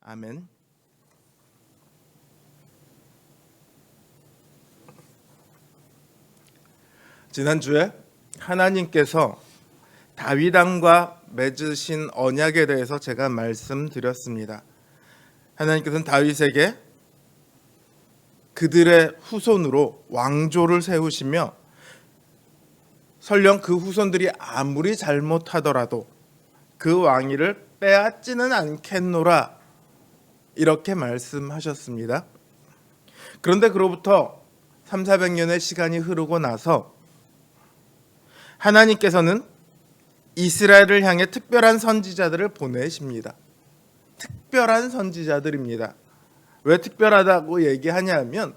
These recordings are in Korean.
아멘. 지난주에 하나님께서 다윗 왕과 맺으신 언약에 대해서 제가 말씀드렸습니다. 하나님께서는 다윗에게 그들의 후손으로 왕조를 세우시며 설령 그 후손들이 아무리 잘못하더라도 그 왕위를 빼앗지는 않겠노라 이렇게 말씀하셨습니다. 그런데 그로부터 300~400년의 시간이 흐르고 나서 하나님께서는 이스라엘을 향해 특별한 선지자들을 보내십니다. 특별한 선지자들입니다. 왜 특별하다고 얘기하냐면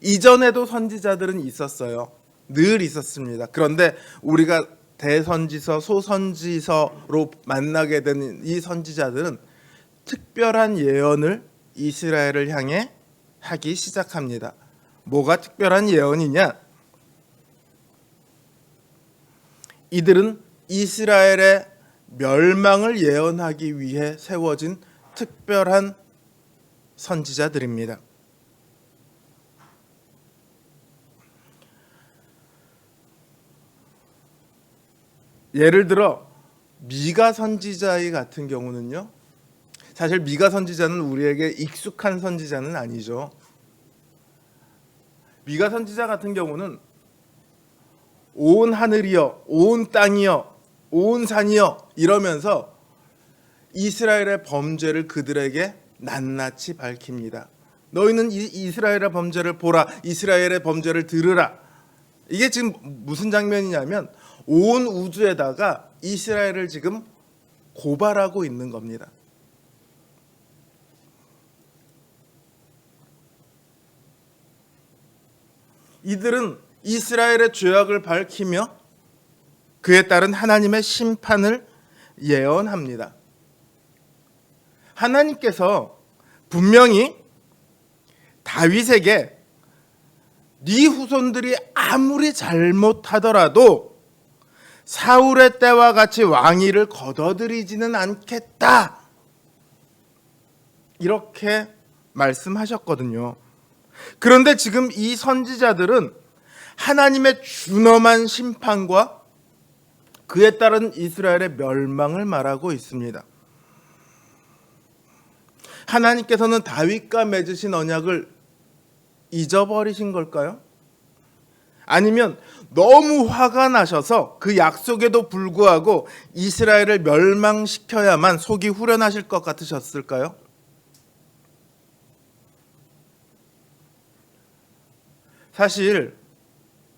이전에도 선지자들은 있었어요. 늘 있었습니다. 그런데 우리가 대선지서, 소선지서로 만나게 된 이 선지자들은 특별한 예언을 이스라엘을 향해 하기 시작합니다. 뭐가 특별한 예언이냐? 이들은 이스라엘의 멸망을 예언하기 위해 세워진 특별한 선지자들입니다. 예를 들어 미가 선지자 같은 경우는요, 사실 미가 선지자는 우리에게 익숙한 선지자는 아니죠. 미가 선지자 같은 경우는 온 하늘이여, 온 땅이여, 온 산이여 이러면서 이스라엘의 범죄를 그들에게 낱낱이 밝힙니다. 너희는 이스라엘의 범죄를 보라, 이스라엘의 범죄를 들으라. 이게 지금 무슨 장면이냐면 온 우주에다가 이스라엘을 지금 고발하고 있는 겁니다. 이들은 이스라엘의 죄악을 밝히며 그에 따른 하나님의 심판을 예언합니다. 하나님께서 분명히 다윗에게 네 후손들이 아무리 잘못하더라도 사울의 때와 같이 왕위를 거둬들이지는 않겠다 이렇게 말씀하셨거든요. 그런데 지금 이 선지자들은 하나님의 준엄한 심판과 그에 따른 이스라엘의 멸망을 말하고 있습니다. 하나님께서는 다윗과 맺으신 언약을 잊어버리신 걸까요? 아니면 너무 화가 나셔서 그 약속에도 불구하고 이스라엘을 멸망시켜야만 속이 후련하실 것 같으셨을까요? 사실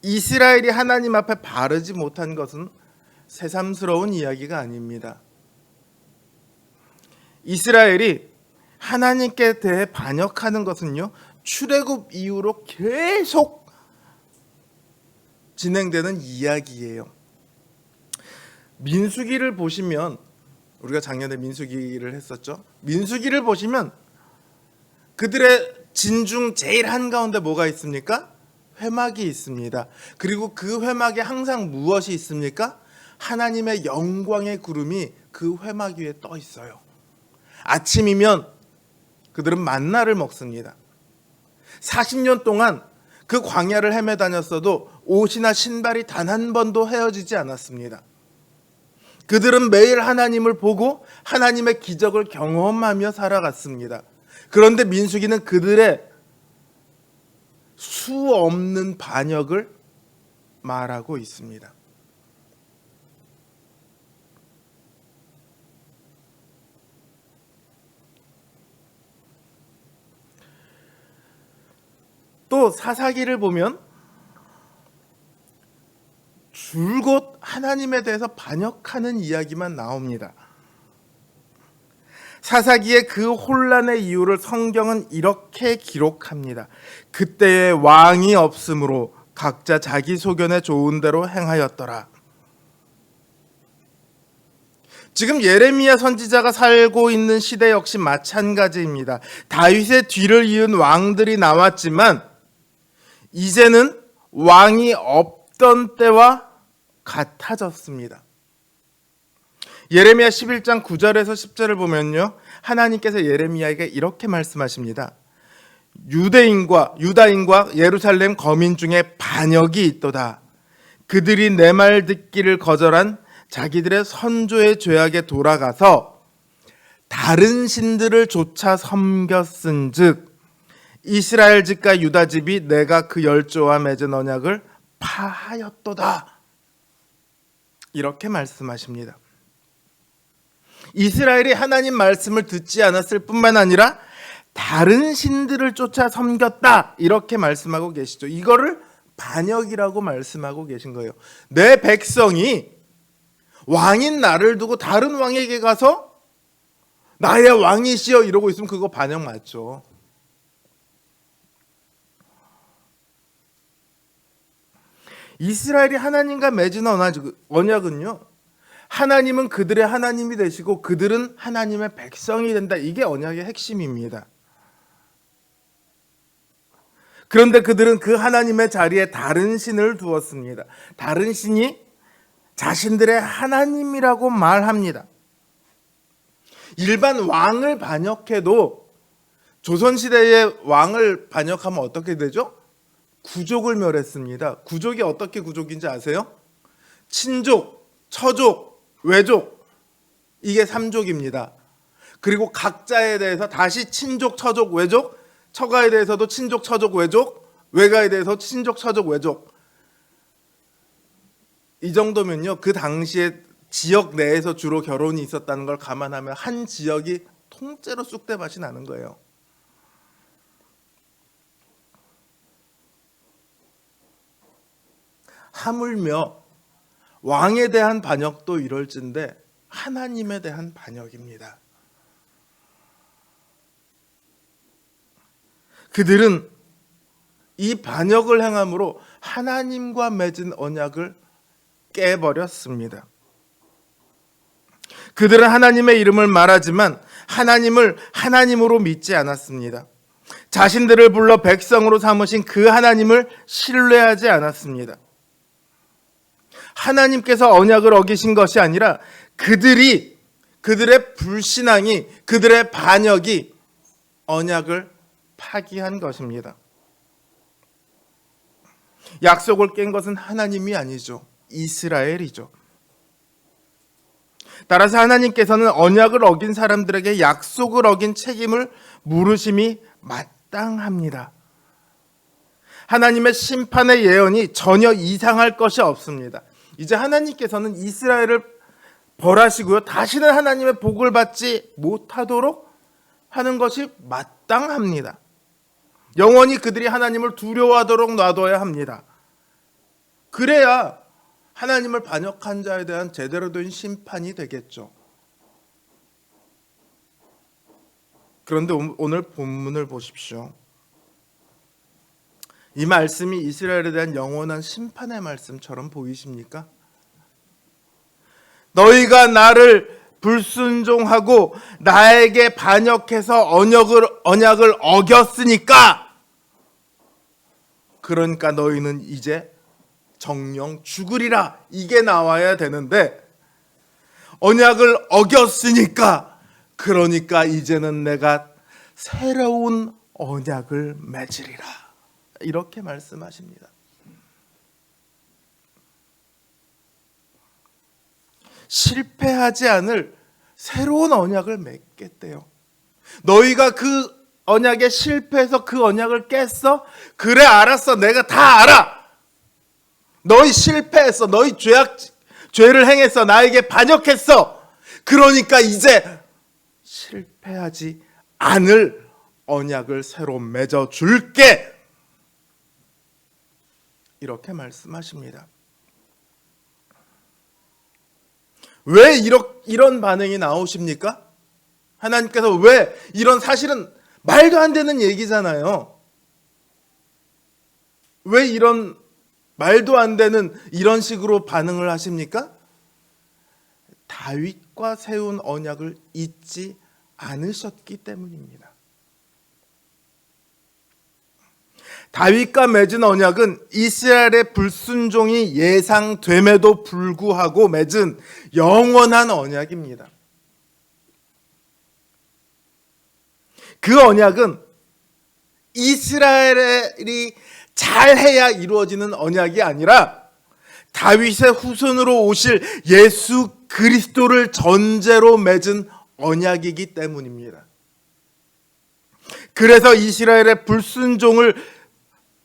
이스라엘이 하나님 앞에 바르지 못한 것은 새삼스러운 이야기가 아닙니다. 이스라엘이 하나님께 대해 반역하는 것은요, 출애굽 이후로 계속 진행되는 이야기예요. 민수기를 보시면, 우리가 작년에 민수기를 했었죠. 민수기를 보시면 그들의 진중 제일 한가운데 뭐가 있습니까? 회막이 있습니다. 그리고 그 회막에 항상 무엇이 있습니까? 하나님의 영광의 구름이 그 회막 위에 떠 있어요. 아침이면 그들은 만나를 먹습니다. 40년 동안 그 광야를 헤매 다녔어도 옷이나 신발이 단 한 번도 헤어지지 않았습니다. 그들은 매일 하나님을 보고 하나님의 기적을 경험하며 살아갔습니다. 그런데 민수기는 그들의 수 없는 반역을 말하고 있습니다. 또 사사기를 보면 줄곧 하나님에 대해서 반역하는 이야기만 나옵니다. 사사기의 그 혼란의 이유를 성경은 이렇게 기록합니다. 그때의 왕이 없으므로 각자 자기 소견에 좋은 대로 행하였더라. 지금 예레미야 선지자가 살고 있는 시대 역시 마찬가지입니다. 다윗의 뒤를 이은 왕들이 나왔지만 이제는 왕이 없던 때와 같아졌습니다. 예레미야 11장 9절에서 10절을 보면요, 하나님께서 예레미야에게 이렇게 말씀하십니다. 유다인과 예루살렘 거민 중에 반역이 있도다. 그들이 내 말 듣기를 거절한 자기들의 선조의 죄악에 돌아가서 다른 신들을 쫓아 섬겼은즉 이스라엘 집과 유다 집이 내가 그 열조와 맺은 언약을 파하였도다. 이렇게 말씀하십니다. 이스라엘이 하나님 말씀을 듣지 않았을 뿐만 아니라 다른 신들을 쫓아 섬겼다, 이렇게 말씀하고 계시죠. 이거를 반역이라고 말씀하고 계신 거예요. 내 백성이 왕인 나를 두고 다른 왕에게 가서 나의 왕이시여 이러고 있으면 그거 반역 맞죠. 이스라엘이 하나님과 맺은 언약은요, 하나님은 그들의 하나님이 되시고 그들은 하나님의 백성이 된다. 이게 언약의 핵심입니다. 그런데 그들은 그 하나님의 자리에 다른 신을 두었습니다. 다른 신이 자신들의 하나님이라고 말합니다. 일반 왕을 반역해도 조선시대의 왕을 반역하면 어떻게 되죠? 구족을 멸했습니다. 구족이 어떻게 구족인지 아세요? 친족, 처족, 외족, 이게 3족입니다. 그리고 각자에 대해서 다시 친족, 처족, 외족, 처가에 대해서도 친족, 처족, 외족, 외가에 대해서 친족, 처족, 외족. 이 정도면요, 그 당시에 지역 내에서 주로 결혼이 있었다는 걸 감안하면 한 지역이 통째로 쑥대밭이 나는 거예요. 하물며 왕에 대한 반역도 이럴진데 하나님에 대한 반역입니다. 그들은 이 반역을 행함으로 하나님과 맺은 언약을 깨버렸습니다. 그들은 하나님의 이름을 말하지만 하나님을 하나님으로 믿지 않았습니다. 자신들을 불러 백성으로 삼으신 그 하나님을 신뢰하지 않았습니다. 하나님께서 언약을 어기신 것이 아니라 그들의 불신앙이, 그들의 반역이 언약을 파기한 것입니다. 약속을 깬 것은 하나님이 아니죠. 이스라엘이죠. 따라서 하나님께서는 언약을 어긴 사람들에게 약속을 어긴 책임을 물으심이 마땅합니다. 하나님의 심판의 예언이 전혀 이상할 것이 없습니다. 이제 하나님께서는 이스라엘을 벌하시고요, 다시는 하나님의 복을 받지 못하도록 하는 것이 마땅합니다. 영원히 그들이 하나님을 두려워하도록 놔둬야 합니다. 그래야 하나님을 반역한 자에 대한 제대로 된 심판이 되겠죠. 그런데 오늘 본문을 보십시오. 이 말씀이 이스라엘에 대한 영원한 심판의 말씀처럼 보이십니까? 너희가 나를 불순종하고 나에게 반역해서 언약을 어겼으니까, 그러니까 너희는 이제 정령 죽으리라, 이게 나와야 되는데 언약을 어겼으니까, 그러니까 이제는 내가 새로운 언약을 맺으리라, 이렇게 말씀하십니다. 실패하지 않을 새로운 언약을 맺겠대요. 너희가 그 언약에 실패해서 그 언약을 깼어? 그래, 알았어, 내가 다 알아. 너희 실패했어, 너희 죄를 행했어, 나에게 반역했어. 그러니까 이제 실패하지 않을 언약을 새로 맺어줄게, 이렇게 말씀하십니다. 왜 이런 반응이 나오십니까? 하나님께서 왜 이런, 사실은 말도 안 되는 얘기잖아요. 왜 이런 말도 안 되는 이런 식으로 반응을 하십니까? 다윗과 세운 언약을 잊지 않으셨기 때문입니다. 다윗과 맺은 언약은 이스라엘의 불순종이 예상됨에도 불구하고 맺은 영원한 언약입니다. 그 언약은 이스라엘이 잘해야 이루어지는 언약이 아니라 다윗의 후손으로 오실 예수 그리스도를 전제로 맺은 언약이기 때문입니다. 그래서 이스라엘의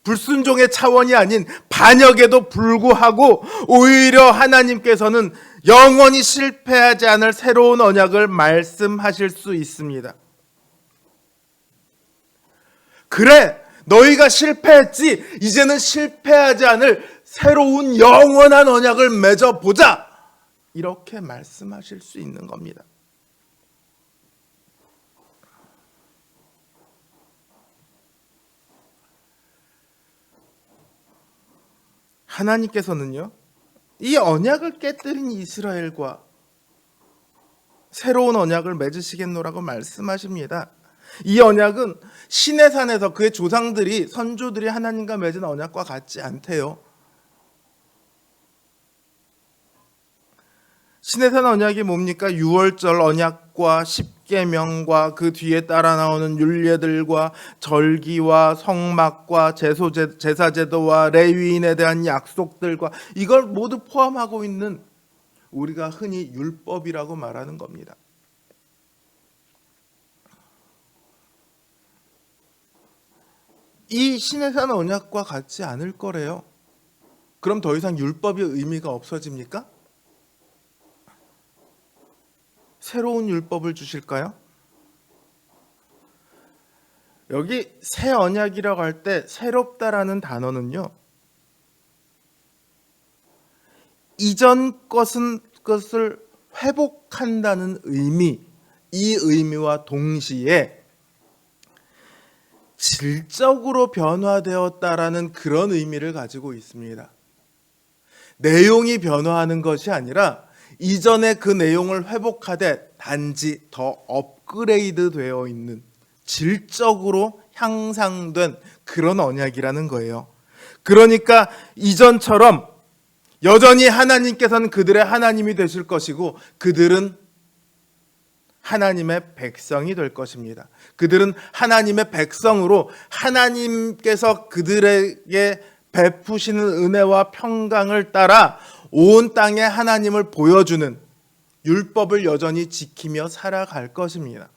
불순종의 차원이 아닌 반역에도 불구하고 오히려 하나님께서는 영원히 실패하지 않을 새로운 언약을 말씀하실 수 있습니다. 그래, 너희가 실패했지. 이제는 실패하지 않을 새로운 영원한 언약을 맺어보자. 이렇게 말씀하실 수 있는 겁니다. 하나님께서는요, 이 언약을 깨뜨린 이스라엘과 새로운 언약을 맺으시겠노라고 말씀하십니다. 이 언약은 시내산에서 그의 조상들이, 선조들이 하나님과 맺은 언약과 같지 않대요. 시내산 언약이 뭡니까? 유월절 언약과 십계명과 그 뒤에 따라 나오는 율례들과 절기와 성막과 제사제도와 레위인에 대한 약속들과 이걸 모두 포함하고 있는 우리가 흔히 율법이라고 말하는 겁니다. 이 시내산 언약과 같지 않을 거래요. 그럼 더 이상 율법의 의미가 없어집니까? 새로운 율법을 주실까요? 여기 새 언약이라고 할 때 새롭다라는 단어는요, 이전 것을 회복한다는 의미, 이 의미와 동시에 질적으로 변화되었다라는 그런 의미를 가지고 있습니다. 내용이 변화하는 것이 아니라 이전의 그 내용을 회복하되 단지 더 업그레이드 되어 있는, 질적으로 향상된 그런 언약이라는 거예요. 그러니까 이전처럼 여전히 하나님께서는 그들의 하나님이 되실 것이고 그들은 하나님의 백성이 될 것입니다. 그들은 하나님의 백성으로 하나님께서 그들에게 베푸시는 은혜와 평강을 따라 온 땅에 하나님을 보여주는 율법을 여전히 지키며 살아갈 것입니다.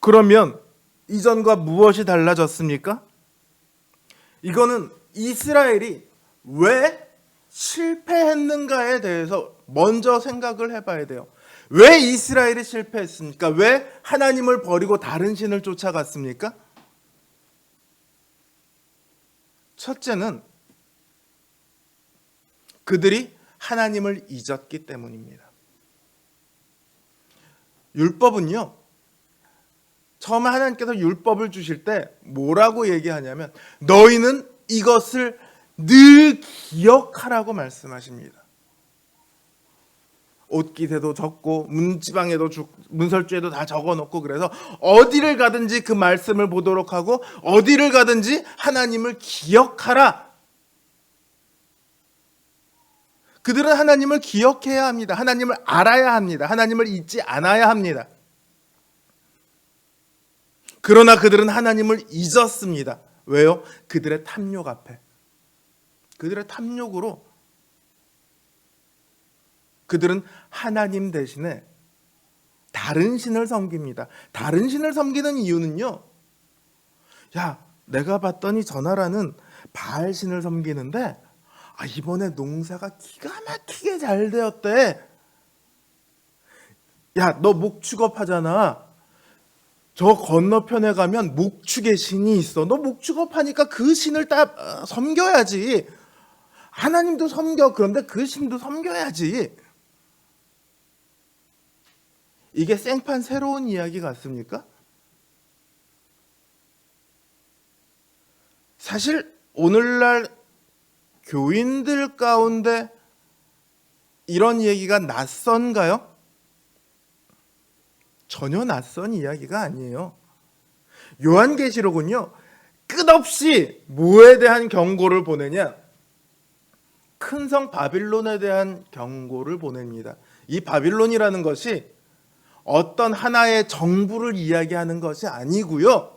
그러면 이전과 무엇이 달라졌습니까? 이거는 이스라엘이 왜 실패했는가에 대해서 먼저 생각을 해봐야 돼요. 왜 이스라엘이 실패했습니까? 왜 하나님을 버리고 다른 신을 쫓아갔습니까? 첫째는 그들이 하나님을 잊었기 때문입니다. 율법은요, 처음에 하나님께서 율법을 주실 때 뭐라고 얘기하냐면 너희는 이것을 늘 기억하라고 말씀하십니다. 옷깃에도 적고 문지방에도 문설주에도 다 적어놓고, 그래서 어디를 가든지 그 말씀을 보도록 하고 어디를 가든지 하나님을 기억하라. 그들은 하나님을 기억해야 합니다. 하나님을 알아야 합니다. 하나님을 잊지 않아야 합니다. 그러나 그들은 하나님을 잊었습니다. 왜요? 그들의 탐욕 앞에, 그들의 탐욕으로 그들은 하나님 대신에 다른 신을 섬깁니다. 다른 신을 섬기는 이유는요, 야, 내가 봤더니 저 나라는 바알 신을 섬기는데 이번에 농사가 기가 막히게 잘 되었대. 야, 너 목축업하잖아. 저 건너편에 가면 목축의 신이 있어. 너 목축업하니까 그 신을 다 섬겨야지. 하나님도 섬겨. 그런데 그 신도 섬겨야지. 이게 생판 새로운 이야기 같습니까? 사실 오늘날 교인들 가운데 이런 얘기가 낯선가요? 전혀 낯선 이야기가 아니에요. 요한계시록은요, 끝없이 뭐에 대한 경고를 보내냐? 큰 성 바빌론에 대한 경고를 보냅니다. 이 바빌론이라는 것이 어떤 하나의 정부를 이야기하는 것이 아니고요.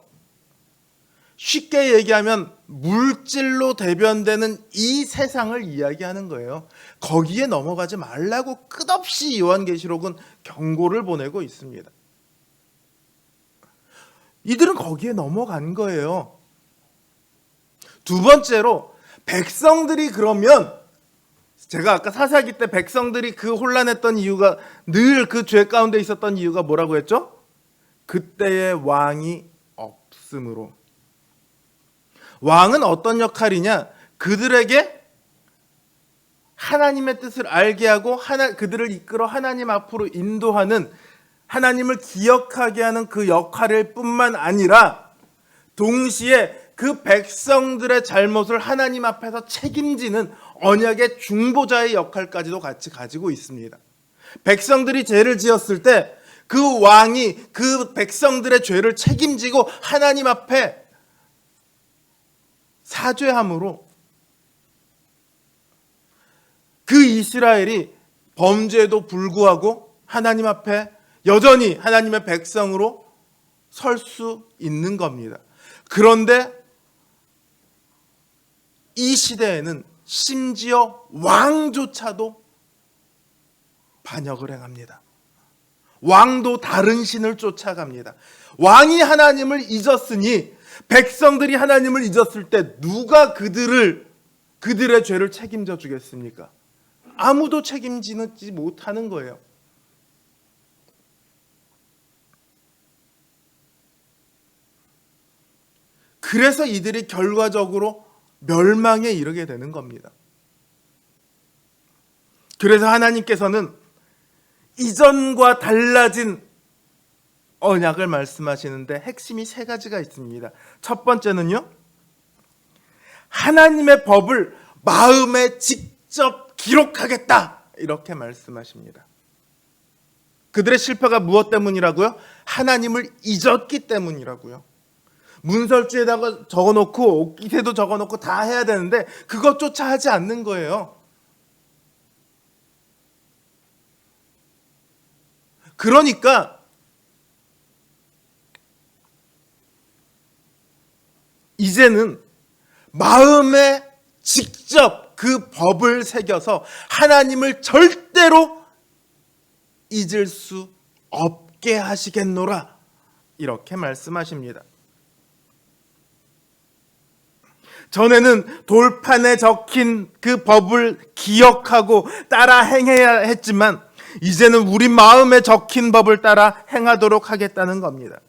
쉽게 얘기하면 물질로 대변되는 이 세상을 이야기하는 거예요. 거기에 넘어가지 말라고 끝없이 요한계시록은 경고를 보내고 있습니다. 이들은 거기에 넘어간 거예요. 두 번째로 백성들이 그러면, 제가 아까 사사기 때 백성들이 그 혼란했던 이유가, 늘 그 죄 가운데 있었던 이유가 뭐라고 했죠? 그때의 왕이 없으므로. 왕은 어떤 역할이냐? 그들에게 하나님의 뜻을 알게 하고 그들을 이끌어 하나님 앞으로 인도하는, 하나님을 기억하게 하는 그 역할일 뿐만 아니라 동시에 그 백성들의 잘못을 하나님 앞에서 책임지는 언약의 중보자의 역할까지도 같이 가지고 있습니다. 백성들이 죄를 지었을 때 그 왕이 그 백성들의 죄를 책임지고 하나님 앞에 사죄함으로 그 이스라엘이 범죄에도 불구하고 하나님 앞에 여전히 하나님의 백성으로 설 수 있는 겁니다. 그런데 이 시대에는 심지어 왕조차도 반역을 행합니다. 왕도 다른 신을 쫓아갑니다. 왕이 하나님을 잊었으니 백성들이 하나님을 잊었을 때 누가 그들의 죄를 책임져 주겠습니까? 아무도 책임지지 못하는 거예요. 그래서 이들이 결과적으로 멸망에 이르게 되는 겁니다. 그래서 하나님께서는 이전과 달라진 언약을 말씀하시는데 핵심이 세 가지가 있습니다. 첫 번째는요, 하나님의 법을 마음에 직접 기록하겠다, 이렇게 말씀하십니다. 그들의 실패가 무엇 때문이라고요? 하나님을 잊었기 때문이라고요. 문설주에다가 적어놓고 옥기세도 적어놓고 다 해야 되는데 그것조차 하지 않는 거예요. 그러니까 이제는 마음에 직접 그 법을 새겨서 하나님을 절대로 잊을 수 없게 하시겠노라, 이렇게 말씀하십니다. 전에는 돌판에 적힌 그 법을 기억하고 따라 행해야 했지만 이제는 우리 마음에 적힌 법을 따라 행하도록 하겠다는 겁니다.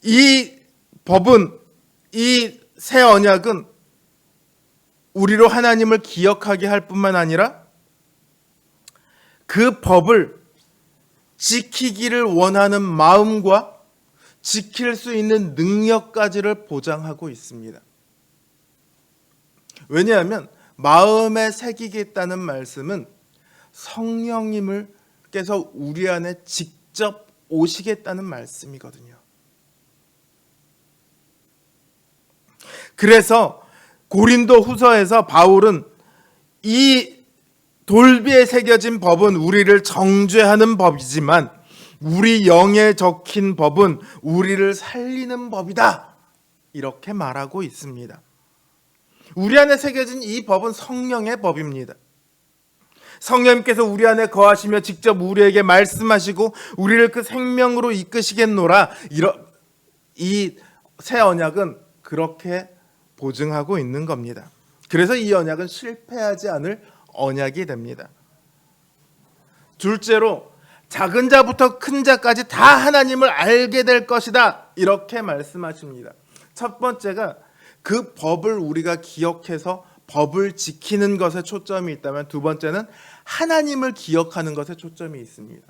이 법은, 이 새 언약은 우리로 하나님을 기억하게 할 뿐만 아니라 그 법을 지키기를 원하는 마음과 지킬 수 있는 능력까지를 보장하고 있습니다. 왜냐하면 마음에 새기겠다는 말씀은 성령님께서 우리 안에 직접 오시겠다는 말씀이거든요. 그래서 고린도 후서에서 바울은 이 돌비에 새겨진 법은 우리를 정죄하는 법이지만 우리 영에 적힌 법은 우리를 살리는 법이다, 이렇게 말하고 있습니다. 우리 안에 새겨진 이 법은 성령의 법입니다. 성령님께서 우리 안에 거하시며 직접 우리에게 말씀하시고 우리를 그 생명으로 이끄시겠노라, 이 새 언약은 그렇게 보증하고 있는 겁니다. 그래서 이 언약은 실패하지 않을 언약이 됩니다. 둘째로, 작은 자부터 큰 자까지 다 하나님을 알게 될 것이다, 이렇게 말씀하십니다. 첫 번째가 그 법을 우리가 기억해서 법을 지키는 것에 초점이 있다면, 두 번째는 하나님을 기억하는 것에 초점이 있습니다.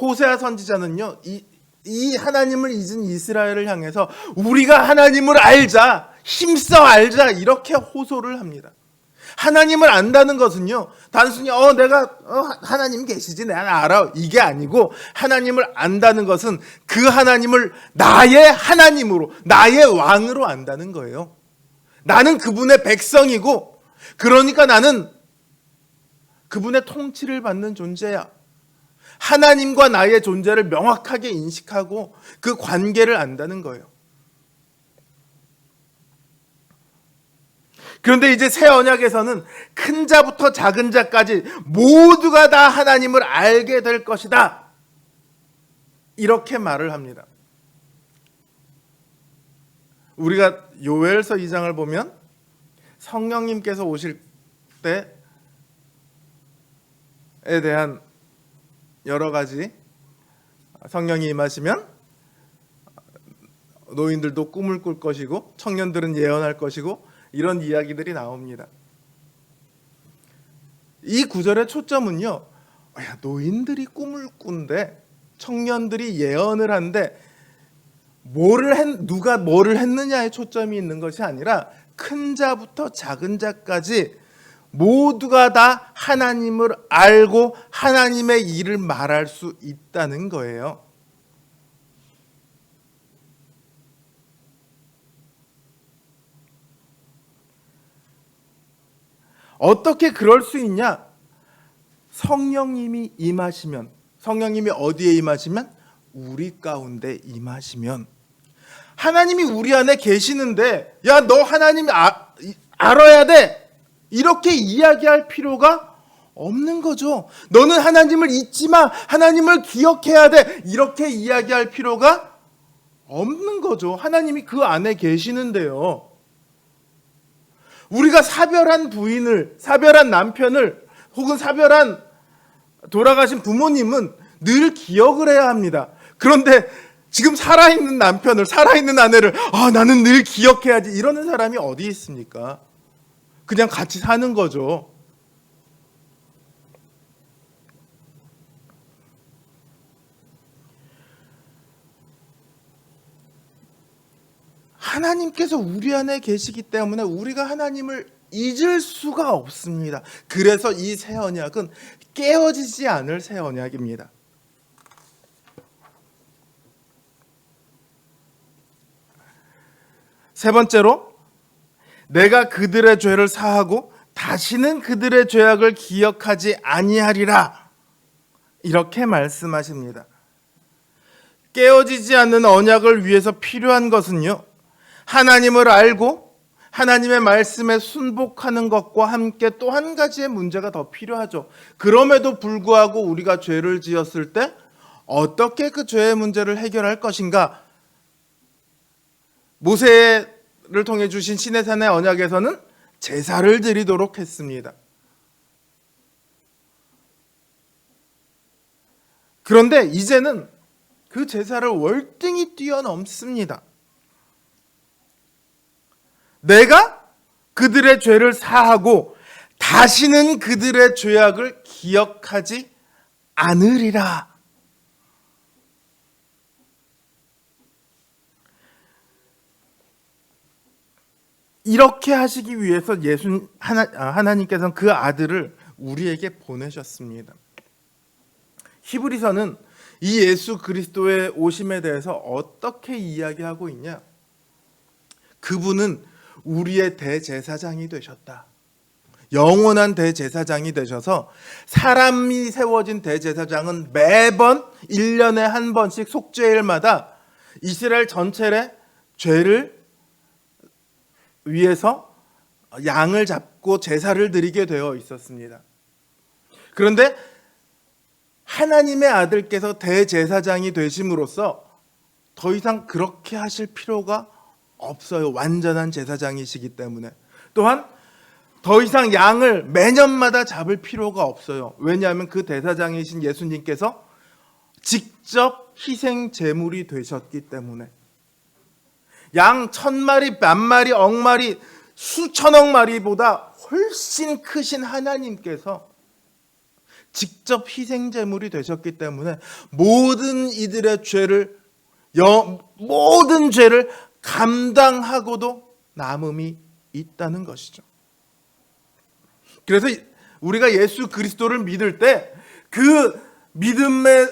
호세아 선지자는요, 이 하나님을 잊은 이스라엘을 향해서 우리가 하나님을 알자, 힘써 알자, 이렇게 호소를 합니다. 하나님을 안다는 것은요, 단순히 내가 하나님 계시지 내가 알아 이게 아니고, 하나님을 안다는 것은 그 하나님을 나의 하나님으로, 나의 왕으로 안다는 거예요. 나는 그분의 백성이고, 그러니까 나는 그분의 통치를 받는 존재야. 하나님과 나의 존재를 명확하게 인식하고 그 관계를 안다는 거예요. 그런데 이제 새 언약에서는 큰 자부터 작은 자까지 모두가 다 하나님을 알게 될 것이다, 이렇게 말을 합니다. 우리가 요엘서 2장을 보면 성령님께서 오실 때에 대한 여러 가지, 성령이 임하시면 노인들도 꿈을 꿀 것이고 청년들은 예언할 것이고, 이런 이야기들이 나옵니다. 이 구절의 초점은요, 노인들이 꿈을 꾼대, 청년들이 예언을 한데 누가 뭐를 했느냐에 초점이 있는 것이 아니라, 큰 자부터 작은 자까지 모두가 다 하나님을 알고 하나님의 일을 말할 수 있다는 거예요. 어떻게 그럴 수 있냐? 성령님이 임하시면, 성령님이 어디에 임하시면? 우리 가운데 임하시면. 하나님이 우리 안에 계시는데, 야, 너 하나님 알아야 돼, 이렇게 이야기할 필요가 없는 거죠. 너는 하나님을 잊지 마, 하나님을 기억해야 돼, 이렇게 이야기할 필요가 없는 거죠. 하나님이 그 안에 계시는데요. 우리가 사별한 부인을, 사별한 남편을, 혹은 사별한 돌아가신 부모님은 늘 기억을 해야 합니다. 그런데 지금 살아있는 남편을, 살아있는 아내를 나는 늘 기억해야지, 이러는 사람이 어디 있습니까? 그냥 같이 사는 거죠. 하나님께서 우리 안에 계시기 때문에 우리가 하나님을 잊을 수가 없습니다. 그래서 이 새 언약은 깨어지지 않을 새 언약입니다. 세 번째로, 내가 그들의 죄를 사하고 다시는 그들의 죄악을 기억하지 아니하리라, 이렇게 말씀하십니다. 깨어지지 않는 언약을 위해서 필요한 것은요, 하나님을 알고 하나님의 말씀에 순복하는 것과 함께 또 한 가지의 문제가 더 필요하죠. 그럼에도 불구하고 우리가 죄를 지었을 때 어떻게 그 죄의 문제를 해결할 것인가? 모세를 통해 주신 시내산의 언약에서는 제사를 드리도록 했습니다. 그런데 이제는 그 제사를 월등히 뛰어넘습니다. 내가 그들의 죄를 사하고 다시는 그들의 죄악을 기억하지 않으리라. 이렇게 하시기 위해서 하나님께서는 그 아들을 우리에게 보내셨습니다. 히브리서는 이 예수 그리스도의 오심에 대해서 어떻게 이야기하고 있냐? 그분은 우리의 대제사장이 되셨다. 영원한 대제사장이 되셔서, 사람이 세워진 대제사장은 매번 1년에 한 번씩 속죄일마다 이스라엘 전체의 죄를 위해서 양을 잡고 제사를 드리게 되어 있었습니다. 그런데 하나님의 아들께서 대제사장이 되심으로써 더 이상 그렇게 하실 필요가 없어요. 완전한 제사장이시기 때문에. 또한 더 이상 양을 매년마다 잡을 필요가 없어요. 왜냐하면 그 대사장이신 예수님께서 직접 희생 제물이 되셨기 때문에. 양 1000마리, 만마리, 억마리, 수천억 마리보다 훨씬 크신 하나님께서 직접 희생 제물이 되셨기 때문에 모든 이들의 모든 죄를 감당하고도 남음이 있다는 것이죠. 그래서 우리가 예수 그리스도를 믿을 때 그 믿음에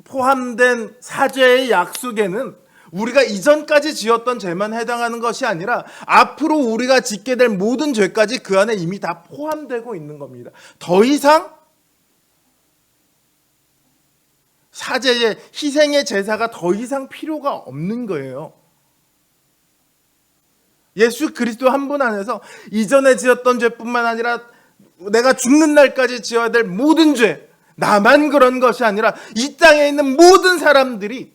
포함된 사죄의 약속에는 우리가 이전까지 지었던 죄만 해당하는 것이 아니라 앞으로 우리가 짓게 될 모든 죄까지 그 안에 이미 다 포함되고 있는 겁니다. 더 이상 사죄의 희생의 제사가 더 이상 필요가 없는 거예요. 예수 그리스도 한 분 안에서 이전에 지었던 죄뿐만 아니라 내가 죽는 날까지 지어야 될 모든 죄, 나만 그런 것이 아니라 이 땅에 있는 모든 사람들이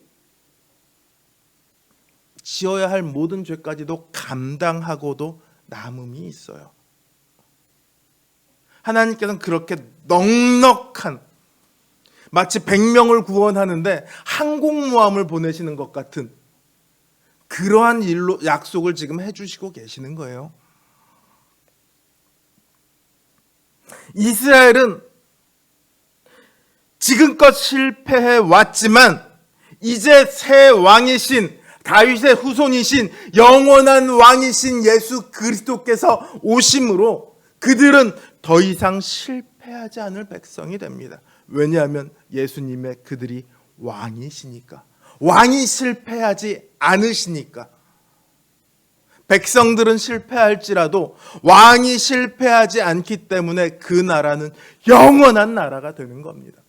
지어야 할 모든 죄까지도 감당하고도 남음이 있어요. 하나님께서는 그렇게 넉넉한, 마치 100명을 구원하는데 항공모함을 보내시는 것 같은 그러한 일로 약속을 지금 해주시고 계시는 거예요. 이스라엘은 지금껏 실패해 왔지만 이제 새 왕이신 다윗의 후손이신 영원한 왕이신 예수 그리스도께서 오심으로 그들은 더 이상 실패하지 않을 백성이 됩니다. 왜냐하면 예수님의 그들이 왕이시니까. 왕이 실패하지 않으시니까. 백성들은 실패할지라도 왕이 실패하지 않기 때문에 그 나라는 영원한 나라가 되는 겁니다.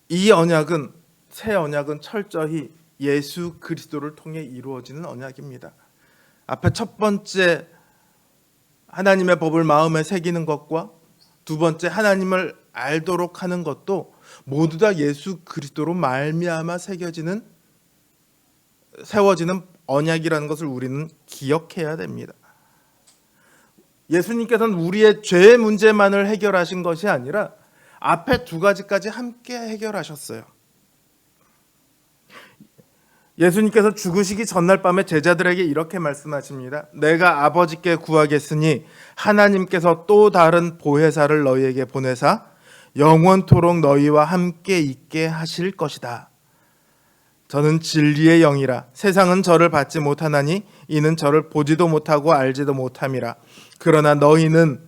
이 언약은, 새 언약은 철저히 예수 그리스도를 통해 이루어지는 언약입니다. 앞에 첫 번째 하나님의 법을 마음에 새기는 것과 두 번째 하나님을 알도록 하는 것도 모두 다 예수 그리스도로 말미암아 세워지는 언약이라는 것을 우리는 기억해야 됩니다. 예수님께서는 우리의 죄의 문제만을 해결하신 것이 아니라 앞에 두 가지까지 함께 해결하셨어요. 예수님께서 죽으시기 전날 밤에 제자들에게 이렇게 말씀하십니다. 내가 아버지께 구하겠으니 하나님께서 또 다른 보혜사를 너희에게 보내사 영원토록 너희와 함께 있게 하실 것이다. 저는 진리의 영이라 세상은 저를 받지 못하나니 이는 저를 보지도 못하고 알지도 못함이라. 그러나 너희는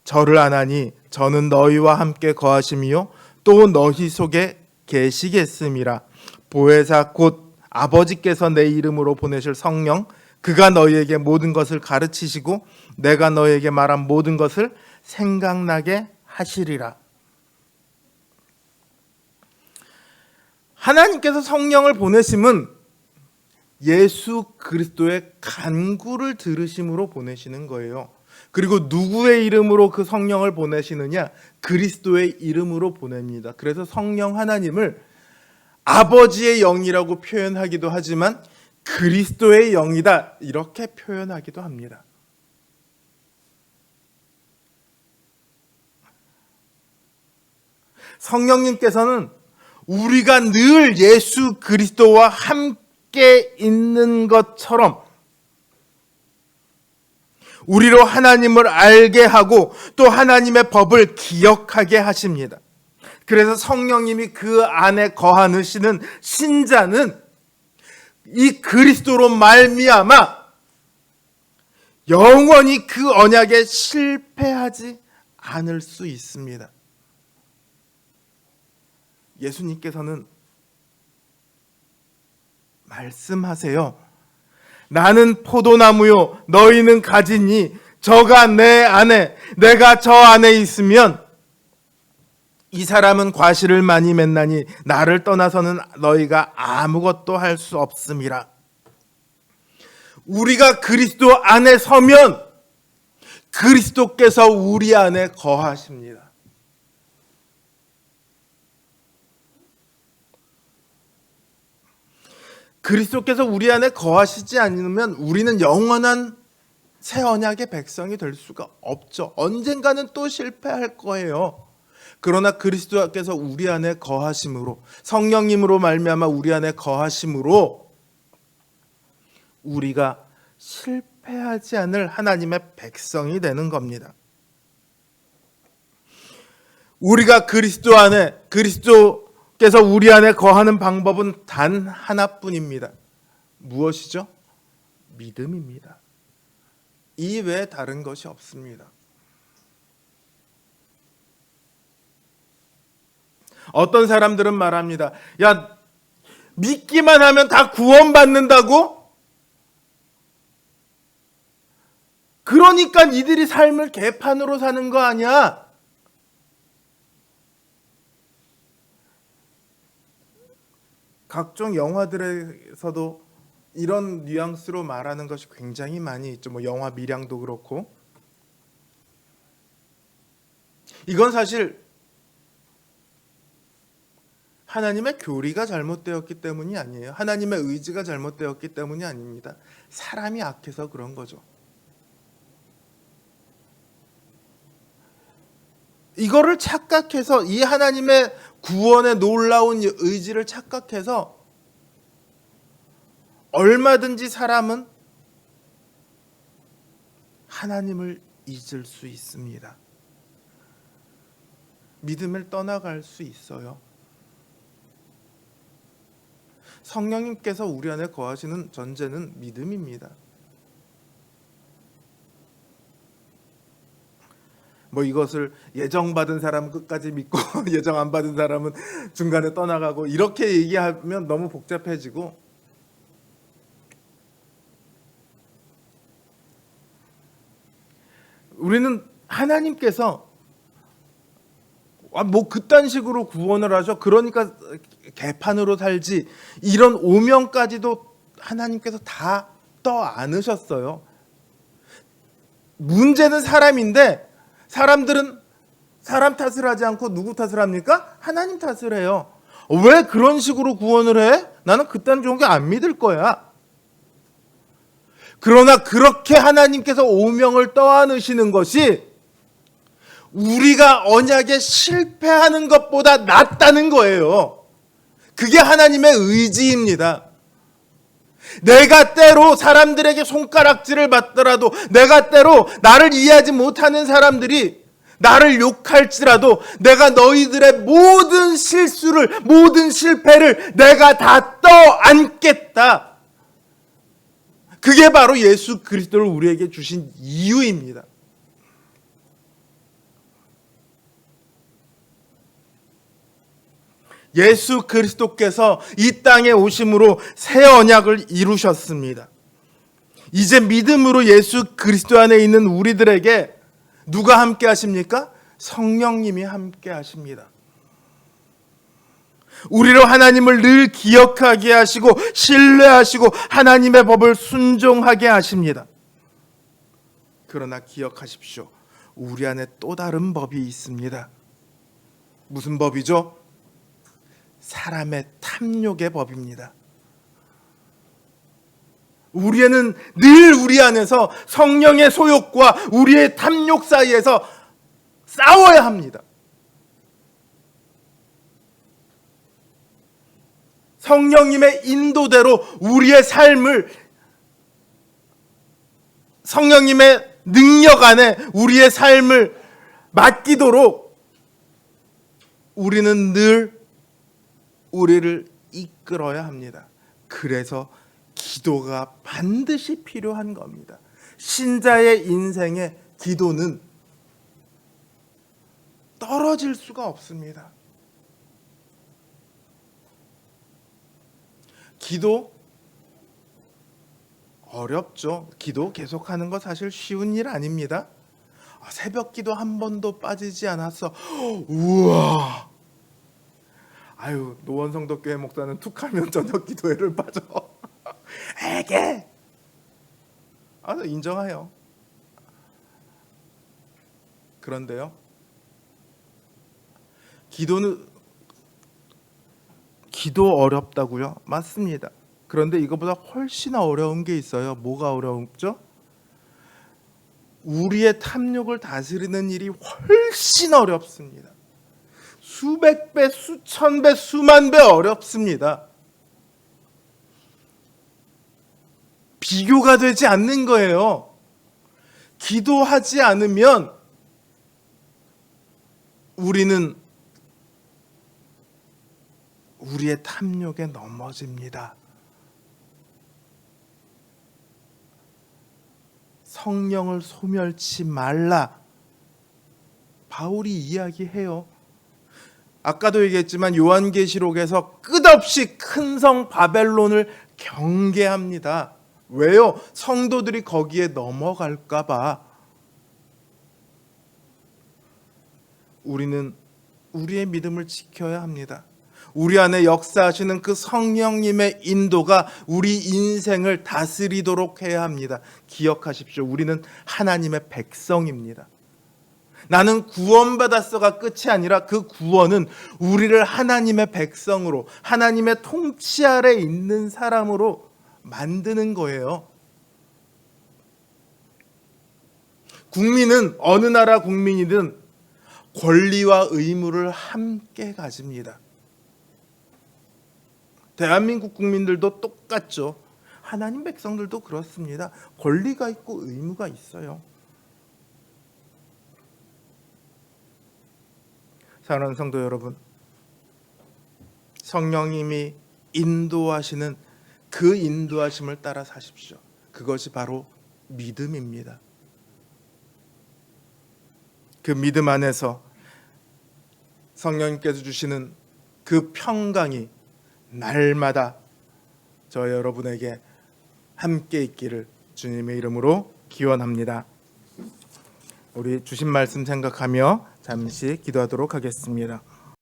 저를 아나니 저는 너희와 함께 거하심이요 또 너희 속에 계시겠음이라. 보혜사 곧 아버지께서 내 이름으로 보내실 성령, 그가 너희에게 모든 것을 가르치시고 내가 너희에게 말한 모든 것을 생각나게 하시리라. 하나님께서 성령을 보내심은 예수 그리스도의 간구를 들으심으로 보내시는 거예요. 그리고 누구의 이름으로 그 성령을 보내시느냐? 그리스도의 이름으로 보냅니다. 그래서 성령 하나님을 아버지의 영이라고 표현하기도 하지만 그리스도의 영이다 이렇게 표현하기도 합니다. 성령님께서는 우리가 늘 예수 그리스도와 함께 있는 것처럼 우리로 하나님을 알게 하고 또 하나님의 법을 기억하게 하십니다. 그래서 성령님이 그 안에 거하시는 신자는 이 그리스도로 말미암아 영원히 그 언약에 실패하지 않을 수 있습니다. 예수님께서는 말씀하세요. 나는 포도나무요 너희는 가지니 저가 내 안에 내가 저 안에 있으면 이 사람은 과실을 많이 맺나니 나를 떠나서는 너희가 아무것도 할 수 없음이라. 우리가 그리스도 안에 서면 그리스도께서 우리 안에 거하십니다. 그리스도께서 우리 안에 거하시지 않으면 우리는 영원한 새 언약의 백성이 될 수가 없죠. 언젠가는 또 실패할 거예요. 그러나 그리스도께서 우리 안에 거하심으로 성령님으로 말미암아 우리 안에 거하심으로 우리가 실패하지 않을 하나님의 백성이 되는 겁니다. 우리가 그리스도 안에 그리스도께서 우리 안에 거하는 방법은 단 하나뿐입니다. 무엇이죠? 믿음입니다. 이 외에 다른 것이 없습니다. 어떤 사람들은 말합니다. 야, 믿기만 하면 다 구원받는다고? 그러니까 이들이 삶을 개판으로 사는 거 아니야? 각종 영화들에서도 이런 뉘앙스로 말하는 것이 굉장히 많이 있죠. 뭐 영화 밀양도 그렇고. 이건 사실 하나님의 교리가 잘못되었기 때문이 아니에요. 하나님의 의지가 잘못되었기 때문이 아닙니다. 사람이 악해서 그런 거죠. 이거를 착각해서, 이 하나님의 구원의 놀라운 의지를 착각해서 얼마든지 사람은 하나님을 잊을 수 있습니다. 믿음을 떠나갈 수 있어요. 성령님께서 우리 안에 거하시는 전제는 믿음입니다. 뭐 이것을 예정받은 사람은 끝까지 믿고 예정 안 받은 사람은 중간에 떠나가고 이렇게 얘기하면 너무 복잡해지고, 우리는 하나님께서 뭐 그딴 식으로 구원을 하셔, 그러니까 개판으로 살지, 이런 오명까지도 하나님께서 다 떠 안으셨어요. 문제는 사람인데, 사람들은 사람 탓을 하지 않고 누구 탓을 합니까? 하나님 탓을 해요. 왜 그런 식으로 구원을 해? 나는 그딴 종교 안 믿을 거야. 그러나 그렇게 하나님께서 오명을 떠안으시는 것이 우리가 언약에 실패하는 것보다 낫다는 거예요. 그게 하나님의 의지입니다. 내가 때로 사람들에게 손가락질을 받더라도, 내가 때로 나를 이해하지 못하는 사람들이 나를 욕할지라도, 내가 너희들의 모든 실수를, 모든 실패를 내가 다 떠안겠다. 그게 바로 예수 그리스도를 우리에게 주신 이유입니다. 예수 그리스도께서 이 땅에 오심으로 새 언약을 이루셨습니다. 이제 믿음으로 예수 그리스도 안에 있는 우리들에게 누가 함께 하십니까? 성령님이 함께 하십니다. 우리로 하나님을 늘 기억하게 하시고 신뢰하시고 하나님의 법을 순종하게 하십니다. 그러나 기억하십시오. 우리 안에 또 다른 법이 있습니다. 무슨 법이죠? 사람의 탐욕의 법입니다. 우리는 늘 우리 안에서 성령의 소욕과 우리의 탐욕 사이에서 싸워야 합니다. 성령님의 인도대로 우리의 삶을, 성령님의 능력 안에 우리의 삶을 맡기도록 우리는 늘 우리를 이끌어야 합니다. 그래서 기도가 반드시 필요한 겁니다. 신자의 인생에 기도는 떨어질 수가 없습니다. 기도 어렵죠. 기도 계속하는 거 사실 쉬운 일 아닙니다. 새벽 기도 한 번도 빠지지 않았어. 우와. 아유, 노원성덕교회 목사는 툭하면 저녁 기도회를 빠져. 에게. 인정해요. 그런데요, 기도 어렵다고요? 맞습니다. 그런데 이거보다 훨씬 어려운 게 있어요. 뭐가 어렵죠? 우리의 탐욕을 다스리는 일이 훨씬 어렵습니다. 수백 배, 수천 배, 수만 배 어렵습니다. 비교가 되지 않는 거예요. 기도하지 않으면 우리는 우리의 탐욕에 넘어집니다. 성령을 소멸치 말라. 바울이 이야기해요. 아까도 얘기했지만 요한계시록에서 끝없이 큰 성 바벨론을 경계합니다. 왜요? 성도들이 거기에 넘어갈까 봐. 우리는 우리의 믿음을 지켜야 합니다. 우리 안에 역사하시는 그 성령님의 인도가 우리 인생을 다스리도록 해야 합니다. 기억하십시오. 우리는 하나님의 백성입니다. 나는 구원받았어가 끝이 아니라 그 구원은 우리를 하나님의 백성으로, 하나님의 통치 아래 있는 사람으로 만드는 거예요. 국민은 어느 나라 국민이든 권리와 의무를 함께 가집니다. 대한민국 국민들도 똑같죠. 하나님 백성들도 그렇습니다. 권리가 있고 의무가 있어요. 사랑하는 성도 여러분, 성령님이 인도하시는 그 인도하심을 따라 사십시오. 그것이 바로 믿음입니다. 그 믿음 안에서 성령님께서 주시는 그 평강이 날마다 저 여러분에게 함께 있기를 주님의 이름으로 기원합니다. 우리 주신 말씀 생각하며 잠시 기도하도록 하겠습니다.